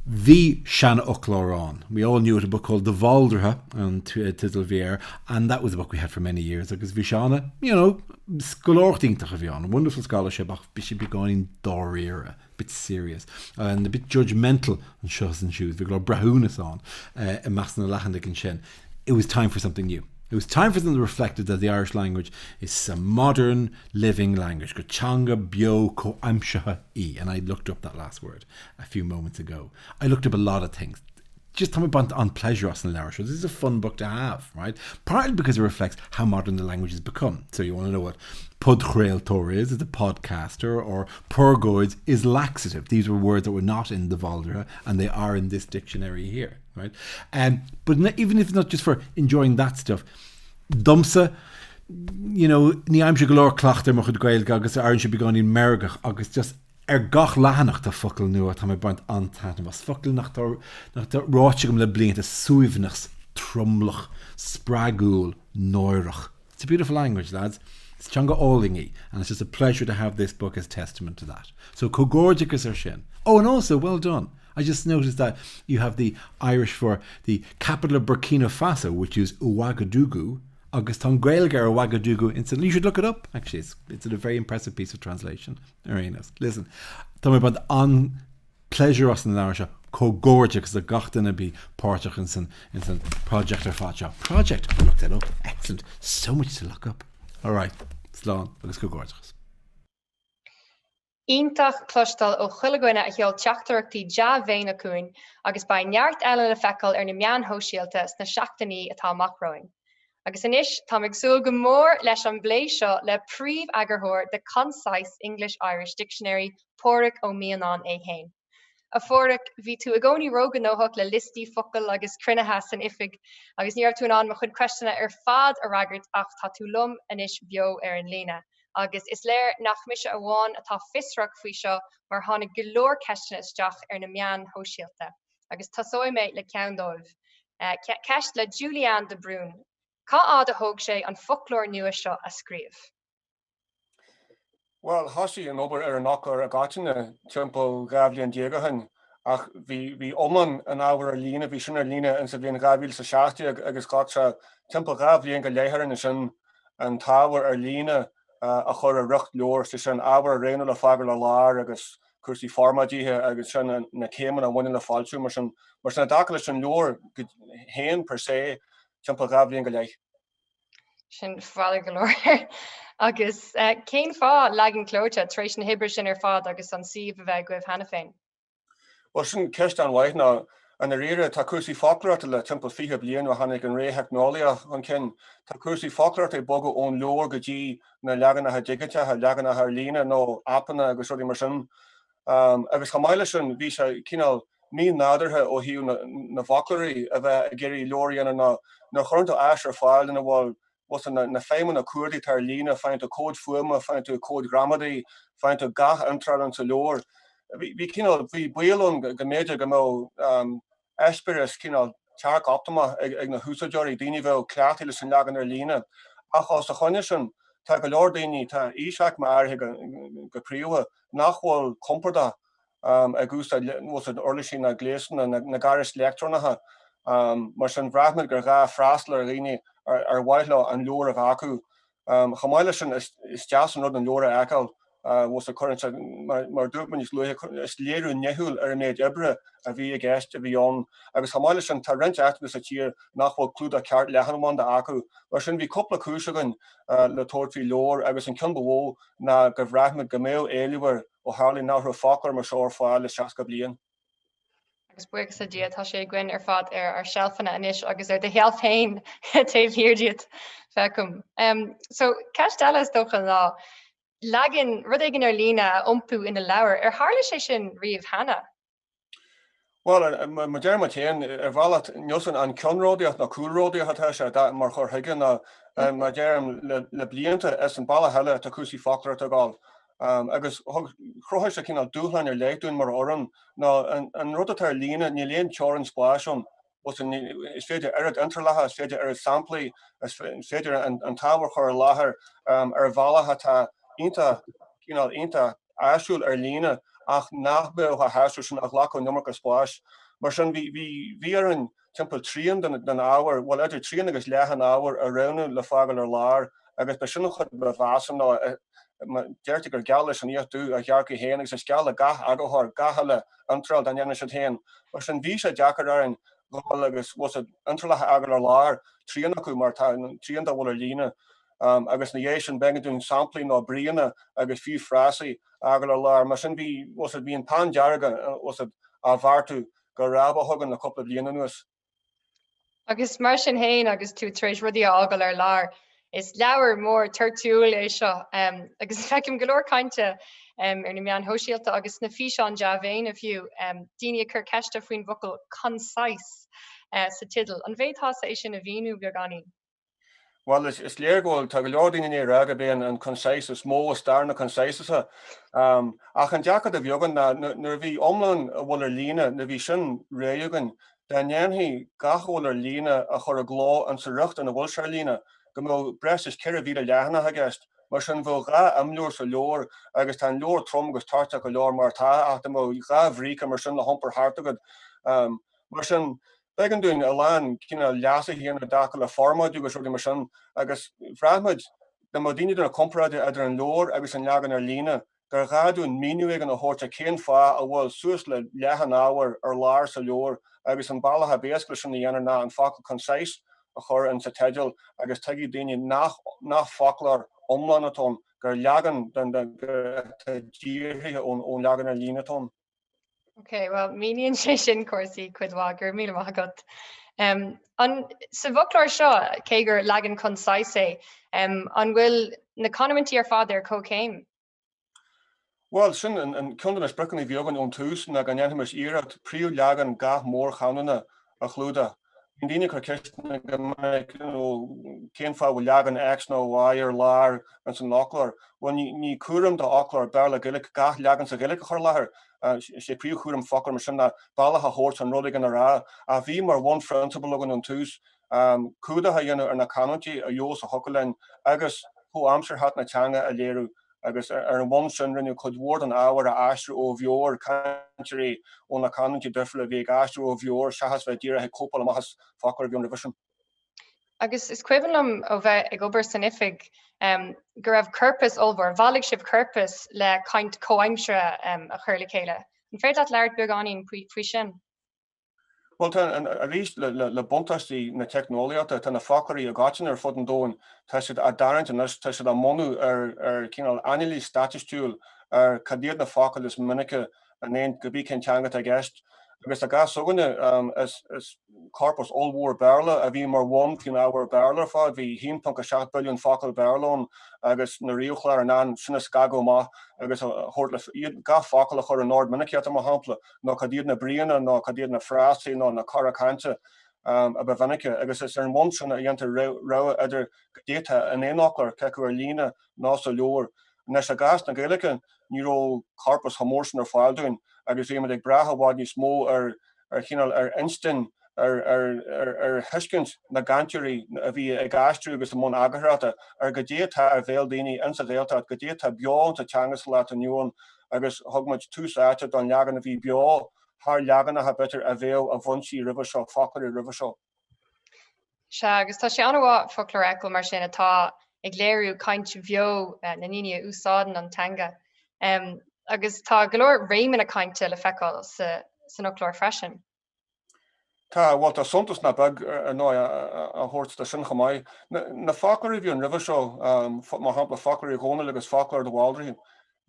The Seanna Uachtarán. We all knew it, a book called The Valderha and title Vier, and that was a book we had for many years. Because Seanna, you know, scolortintach of Jan, wonderful scholarship, but she'd be going Dorira, a bit serious and a bit judgmental on shows and shoes. We got Brahunas on, and Masna Lachandik and Shen. It was time for something new. It was time for them to reflect that the Irish language is a modern, living language. Gachanga, bio, ko amshaha e. And I looked up that last word a few moments ago. I looked up a lot of things. Just tell me about on pleasure us in Irish. This is a fun book to have, right? Partly because it reflects how modern the language has become. So you want to know what Podchrailtor is a podcaster, or purgoids is laxative. These were words that were not in the Valdera, and they are in this dictionary here, right? But even if it's not just for enjoying that stuff, Dumsa, you know, ní aimse go leor clachtar mo chud Gaeilge agus Aaron should be going in mergach agus just gach lehanach de Foclóir Nua tá mé bant antána was Foclóir nach ráitigam le blianta suimhnachs trumlach spragúil noirach. It's a beautiful language, lads. It's Changa Allingy, and it's just a pleasure to have this book as testament to that. So cogorgeachas ar sin. Oh, and also well done. I just noticed that you have the Irish for the capital of Burkina Faso, which is Ouagadougou. August Gaeilge or Ouagadougou instantly. You should look it up. Actually, it's a very impressive piece of translation. Arenas. Listen, tell me about on pleasure us in the Irish. Cogorgeach because the gachtain be páirteach in some project or fáte. Project. I looked that up. Excellent. So much to look up. All right. Slán agus cogorgeachas. Ítach clostal ó chuileoine a cheol teachtarachtaí deá bhéin acuin agus ba neart eile le feicil ar na meán hóisialta na seachtaí atá macróing. Agus inis tá ag súil go mór leis an bléis seo le príomh-agarthóir the Concise English-Irish Dictionary Pádraic Ó Mianán é hain. A Pádraic, bhí tú a gcónaí róga nóthach le listí focail agus cruinnithe san ifig, agus níor tú an mo chud creisteanna ar fad a ragart ach tá tú lum inis bio ar an líne. Agus is léir nach mise amháin atá fisreach faoi seo mar tháinig go leor ceisteanna isteach ar na meán hóisialta. Agus tasóid méid le ceanndóibh. Ceist le Julianne de Brún. Cá ád a thóg sé an Foclóir Nua seo a scríobh? Well, hasí an obair ar an nachar a gáiteanna timpeall Gaibhliain Déagahan ach bhí omlan an ábhar ar lína, bhí sin ar lína in sa bhíon Gaibhliail sa 60 agus gáte timpeall Gaibhliain go léithar sin an tábhar ar lína a chur a rucht leor sa sin ábhar réanú le fágar le lár agus cuasaí formadíthe agus sin na céimeanna a bhaine le fáilteú mar sin daca leis an leor héan per se timpeall Gaibhliain go léith. Sin fáidir go leor. Agus cén fá legan clóite tréis na hibre sin ar fád agus an siomh a bheith goibh hena féin. Well, sin ceist an waithna an riire tá cuasaí Foclóirta le timpeall 20 bliain a tháinig an ré heicneolaíoch an cin tá cuasaí Foclóirta ag bogadh ón leor go dtí na leaganathe digite, leaganathe ar lína nó appanna agus ruí mar sin. Agus chamáile sin bhí sé cinál ní nádartha ó hiú na Foclóirí a bheith a géirí leoríanna na choranta as ar fáil na bhil was na féimeann a cuairdaí tar lína féint a cód fuama, féint a cód gramadaí, féint a gath antral an sa leor. Bhí buíonn go méidir go mó Esperas tearc optima ag na húsadeirí daoine bheith cleachtaí le san leagan ar lína. Ach os a chuine sin tá go leor daoine tá íseach mar airthe go príomha nach bhfuil comporda a gústa was an orlaí na gléisna na garis electronathe mar sin bhreathmid gur gá freastal ar riine ar bhaile an leor a bhacu. Chamáile sin is deas an rud an leor a eáil was a current mar dúman is léirú nehúil ar méid ibre a bhí a gceist a bhí an agus chamáile sin tá rint eachtas a tír nach bhfuil clúd a ceart lehanmán de acu mar sin bhí coppla cúisegan le tóirtí leor agus an cin bhó na go bhreathmid go méo éilihar ó hálinn náthú Foclóir mar seoir fáil le 60 bliain. Agus buchas a dia tá sé gin ar fad ar sealfanna inis agus ar de health féin taobh hirdíad fecum. So ceist dócha lá lagin rud éigean ar lína iompú ina leabhar ar tharla sé sin riamh hana. Well, ma derma téan ar bhela nusan an ceanródaíocht na cúlródaíocht atá sé mar chur thuige na ma derm le blianta is an balla heile tá cúsaí Foclóir a gáil. Agus chrothir sé cinál dúchlein ar leitún mar oran ná an rud atá lína ní léon teorann spláisiún is féidir airad intralacha, is féidir airad samplaí, is féidir an tábhar chur láthair ar bhalatha tá ionta aisiúil ar lína ach nachbeh a heasú sin ach lecha numar go spláis. Mar sin bhí ar an timppla tríon den áhar, bhil idir tríon agus leathan áhar a raibhnú le fágal ar lár, agus be sinna chud be bhhasan ná deirte gur geall leis an íochtú a chearcaí héana agus is geall le gath agathir gatha le antral den dhéana sin héin. Mar sin bhí sé deachar arin bhil agus was antralathe agal ar lár tríon acu mar tríon bhil ar lína. Agus na dhé sin bengadún samplaí ná bríana agus fiú freisaí agal ar lár, mar sin bhí an pan dearaga a bhartú go rabba thugan na coppla bliana nuas. Agus mar sin héin agus tú trééis rudí agal ar lár is leabhar mór tartúil é seo agus feicim go leor cainte ar na meán hóisialta agus na físeán deabhéin a bhiú daoine chur ceiste faoin bhucail concise sa tidal an bhéadtá é sin a bhíú beag ganí. Well, is léirgóil tá go leor daoine é raga béan an concise is mó star na concise ach an deachad a bheogan nar bhí omlan a bhfuil ar lína na bhí sin réogan den dhéanthaí gachhfuil ar lína a chur a gló an sa rucht an a bhfuil se lína go mó bres is ceir a bhí a lehanana a gceist, mar sin bhfuil gá amlúir sa leor agus tá leor trom agus tarteach go leor mar tá ach mó gá bhríca mar sin le hompar hartagad mar sin began dún a lean cinna leasa híanana dacha le formáidú agus ruí mar sin agus bhreathmid na má daine duna compráide idir an leor agus an leagan ar lína gur gáún míú ag an a thuirte céan fá a bhfuil suas le lehan áhar ar lár sa leor agus an bailthe béasca sin na dhéanaar ná an Foclóir concise a chur an sa teideal agus tuigí daine nach Foclóir omlan atón gur leagan den díirthe ón leagan ar línatón. Okay, well, míonn sé sin cuasaí chuidhá gur míle maithagad. An sa bhoclóir seo cé gur leagan concise an bhfuil na conimintí ar fád ar cócéim. Well, sin an cundan is bricin í bheogan ón tús na gan dhéanamh iirecht príú leagan gath mór chanana a chlúda. In daine chu ceistena céan fá bhfuil leagan ex nó bhair lár an san Fhoclóir. Well, ní cuaram do Fhoclóir Béarla-Gaeilge gath leagan sa Gaeilge chur láthair. sé príú chuúm Foclóir mar sin na bailthe thuirt an rudaigh an ará a bhí mar bhain frontable agan an tús cúdatha dhéanamh ar na canótí a dheos a Fhoclóir agus thu amsar hat na teanga a léirú agus ar an bhain sin rinne chud mhór an áhar a aistru ó bheor cantirí ó na canótí difriúla bhí aistru ó bheor seachas bheith díire cópal amachchas Foclóir bhíon revision. Agus is cuibanlam ó bheith ag obair san ifig gur raibh corpus olbhar, bhalig sibh corpus le caint comhaimsere a chur le chéile. An féad leat leir beag anín faoi sin. Well, a rís le buntáistí na technoliaata tá na Foclóirí a gáin ar fud an dóin tá siad a darint tá siad a mnú ar cinál anilí statistúil ar cadíad na Foclóir is minice a néon go bhí teanga a gceist. Agus a gas soganne is corpus Fhoclóir Béarla a bhí mar 1 áhar Béarla fád bhí 1.7 billion Foclóir Béarlón agus na riúchláir an sinna scago má agus ga Foclóir a chur an Nord Miniciat am hampla nó cadíad na bríana nó cadíad na frásaí nó na caracante a bevinice agus is ar an món sin a dhéanta ra idir déta an éonachlar ceú ar lína ná sa leor. Nes a gas na Gaeilge níró corpus hamórsin ar fáilúin agus éime ag bratha bhád ní smó ar chinál ar instin hiiscint na gantiúí a bhí ag gasstrú agus món agarráta go dtí tá ar bhéal daoine insa réalta go dtí tá beán a teangas le aniuúin agus thugmuid túsáte don leagan a bhí beá th leagan a bitir a bhéal a bhansí ribh seo Foclóir ribh seo. Se agus tá sé anhá folklór mar sin atá ag léirú caint bheo na níine úsáidan an tanga. Agus tá golóir réimen a cainte le feicáil san folklór freisin. Tá bhil tá suntas na bag nó a thuirta sin chamáid. Na Foclóir bhí an ribh seo mar hapla Foclóir Ghóna agus Foclóir do Bháildraigh.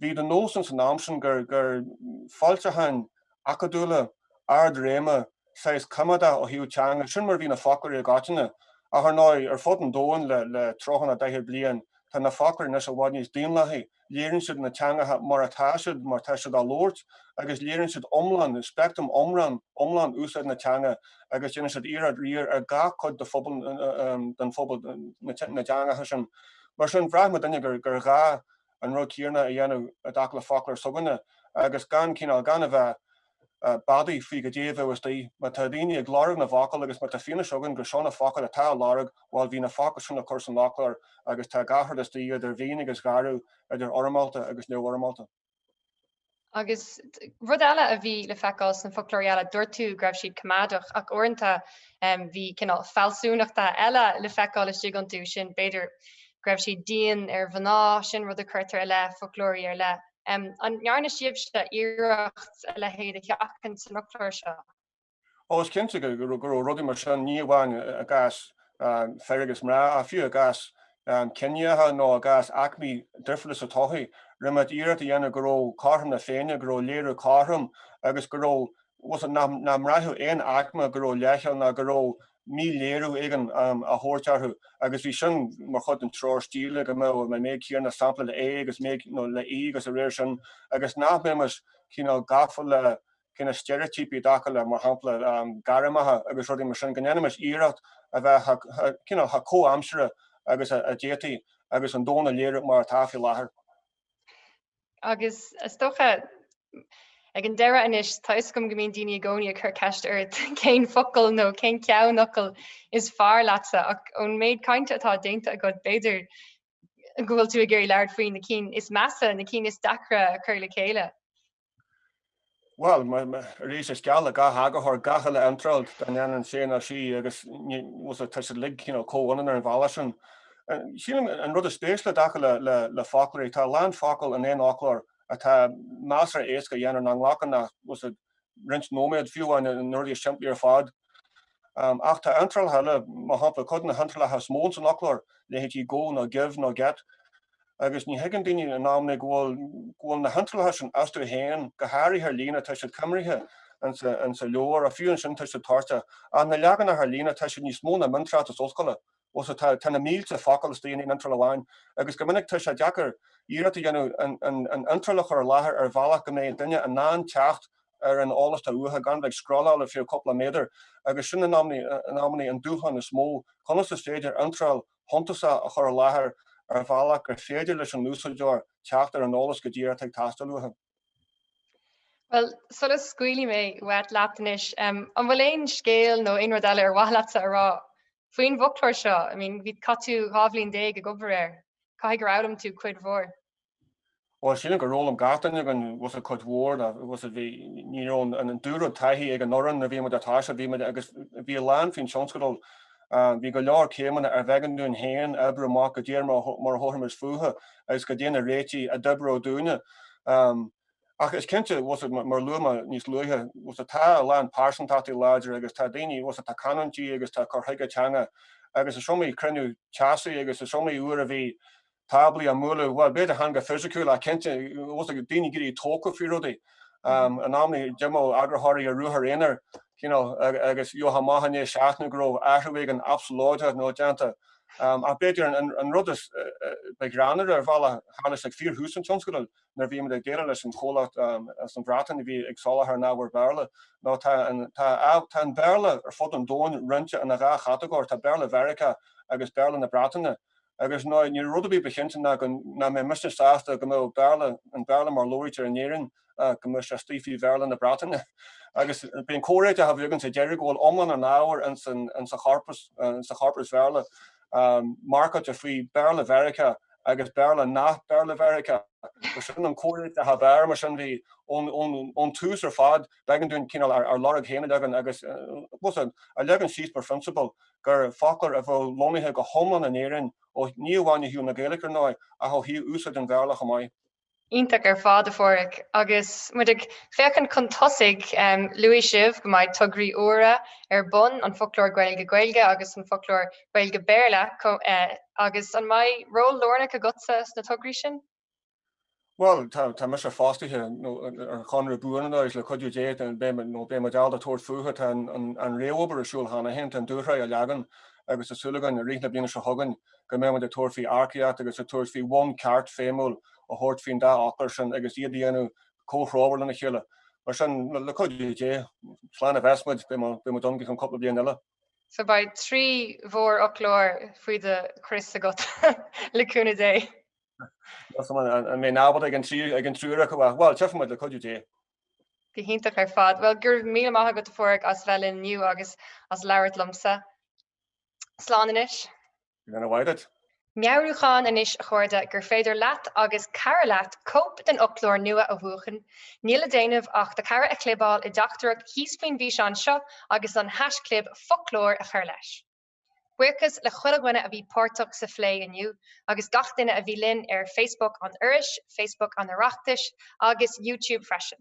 Bhí den nósan san námsin gur fáilte hain acadúla ard réime seis cumada ó hiú teanga sin mar bhí na Foclóir gáiteine a th ná ar fud an dóin le trochanna 10 bliain tá na Foclóir nes a bhaid níos daonlaí léironn siad na teangatha mar atá siad mar tá siad á lóirt agus léironn siad omlan spectrum omlan úsáid na teanga agus dhéanann siad iad riar ar gá chud den phobal na teangatha sin. Mar sin bhreathma daine gur gá an rud cíarna a dhéanamh a dach le Foclóir suganna agus gan a bheith badaí fao go déobh was daí, mar tá daoine ag láirg na bhacail agus mar tá fianna sugan gur seánna Foclóir atá láirg bháil bhí na Foclóir sin na curs an Lochlóir agus tá gahar is daí idir bhíon agus garú idir ormálta agus neo ormálta. Agus rud eile a bhí le feicáil san folklór dúirtú greibh siad cumádach ach orintanta bhí cinál fallsúnachta eile le feicáil is an tú sin beidir greibh siad daon ar bhaná sin rud a chuirtar le folklóir ar le. An nearna siobste iireacht le héad a cheachchan san folklór seo. Is cinnte gur rudí mar sin ní bhhain a gas fergus mrá a fiú a gas Keniatha nó a gas acmí difriúlas a tochaí rimid iad a dhéanana goró cartham na féine goró léirú cartham agus goró was na mraithú éon acma goró leithal na goró mí léirú éigen a thuirtearthú agus bhí sin mar chud an tror stíle go mé méid cíar na sampla le é agus méid le í agus a réir sin agus nach mémas cíál gafa le cinna stereotypí dacha le mar hampla garamatha agus rudí mar sin gnéanamas iirecht a bheith cinál ha cóamsere agus a détaí agus an dóna léirú mar táfií láthair. Agus is stocha ag an deire inis taiscom go mbíonn daoine gcónaí chur ceist ort cén focail nó cén ceann is fearr leatsa ach ón méid cainte atá déanta a go beidir gohfuil tú a géirí leir faoin na cín is measa na cín is dacra a chur le chéile. Well, rís is geall a gathagathir gacha le antralt den an sé a sí agus was a tuise lig cóhanan ar an bhla sin. Sí an rud a spéisle dacha le Foclóir tá lean focail an éon Fhoclóir atá másar éasca dhéanaan an lachanna was a rint nóméid fiúhain an nuirí siimplí ar fad. Ach tá antral heile má hapla chud na hantra le smó an Fhoclóir le hétí go nó give nó get. Agus ní hegan daoine an námna ghfuil na hantralathe sin asú héin go háirí ar lína tá siad cumrithe an sa leor a fiúan sin tá siad tarta. An na legan ar lína tá siad níos mó na mantrát a sóscoile. Was tána mílte focail daoine antral amháin, agus go minic tá sé deachar iad dhéanú an antralach ar láthair ar bhealach go mé duine an ná teacht ar an álas tá utha gan bheith scrollá le fiú coppla méidir, agus sin an námnaí an dúchan is mó conas is féidir antral hontasa a chur láthair ar bhealach gur féidir leis an núsaideoir teacht ar an álas go dtíar ag tastal utha. Well, solas scuilí mé wet látanis an bhfuil éon scéal nó aon rud eile ar bhailata ará. Faoin Fhoclóir seo, I mean, bhí catú hábhlín déag a gobar air. Cai gur álam tú cuid mhór. Well, sína go rólam gatainine an was a chud mhór was a bhí nírón an dúró taithí ag an noran a bhí mod atá a bhí agus bhí lean fin seanscodal bhí go leor céimena ar bhegan dún héan ebre amach go dtíar mar thormas fuatha agus go dtéana réití a debró dúine. Ach is cinnte was mar luama níos luithe was a tá lean pásantátaí láidir agus tá daoine was a tá canantí agus tá chorthaige teanga agus is somí crenneú teasaí agus is somí uair a bhí tablaí a múla bhil beidir hanga fysiiciúil a cinnte was a daoine gurí tóca fiú rudaí an námnaí demo agrathirí a ruthar éonar agus Johan Mahané seaachna gro airhuaigh an absolóide nó deanta. A beidir an rud is begranar ar bhla hálas ag fíor hús an tionscoil nar bhí ag déire leis an cholacht as an bhratan a bhí ag Seoladh náhar Béarla. Ná tá an Béarla ar fud an dóin rinte an a rá chatagóir tá Béarla Verica agus Béarla na Bratainine agus ná ní rudabí bechénta na mé mis sásta go mé Béarla an Béarla mar lóirte an éan go mu a Stephen Béarla na Bratainine. Agus ben choréite ha bhgan sa deirigh omlan an áhar an sa charpas Béarla. Marca a faoi Béarla Verica agus Béarla nach Béarla Verica. Sin an choréite ha bear mar sin bhí ón tús ar fad began dún cinál ar lara chéine agan agus was a legan síos per principle gur Foclóir a bh lonithe go homlan an éan ó níomhhaine hiú na Gaeilge ná a hí úsad an Béarla go mai. Ítach ar fád a fóric, agus muidig fechan chun tosaigh Louis Sibh go mbeidh tugraí uaire ar bun an Foclóir Gaeilge agus an Foclóir Gaeilge Béarla agus an mai ról lornach a gutsa na tugraí sin? Well, tá me se fástathe ar chunra buanais le chuidir dé an bé dealda tuair fuúthe an réobair a siúlhanna hen an dúra a legan agus a sulúgan a rina blina se hagan go mé de tuairfií arciat agus a tuairfií one cart fémúl a hort fin dá áchar sin agus iad dhéanú cóhrábhar lena chéile. Mar sin le chuidir dé sláán a bheismuid be mo dongi an coppla blian eile. So by 3 mhór Fhoclóir faoi de Chris a got leúna dé. An mé nábal ag an trúra go bhil tefaid le chuidir dé. Go hinntaach ar fad. Well gur mí maithe go fóric as bheith inniu agus as leirt lomsa. Slánanis. Gana bhaid. Meabhrúcháin inis a chuirde gur féidir leat agus cara leat cóp den Fhoclóir nua a bhuachan, níl a déanamh ach de cara a clibáil I dachtarach híos faoin bhí an seo agus an hasclib Foclóir a chuir leis. Buchas le chuilehhaine a bhí páirteach sa phlé inniu, agus gach duine a bhí linn ar Facebook an Irish, Facebook an Oireachtais agus YouTube freisin.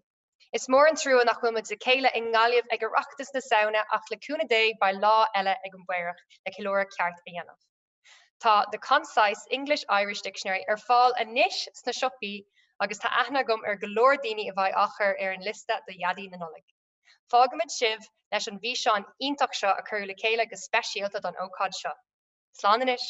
Is mór an trúa nach bhfuil de céile I ngáileamh ag Oireachtas na Samhna ach leúna dé ba lá eile ag an buireach le cilóra ceart a dhéanamh. Tá the Concise English-Irish Dictionary ar fáil a níis sna siopaí agus tá aithne gom ar golóir daoine a bheith achar ar an lista do iadaí na nollaig. Fágamid sibh leis an bhí seán iontach seo a chur le céile go speisialta don ócáid seo. Slánanis.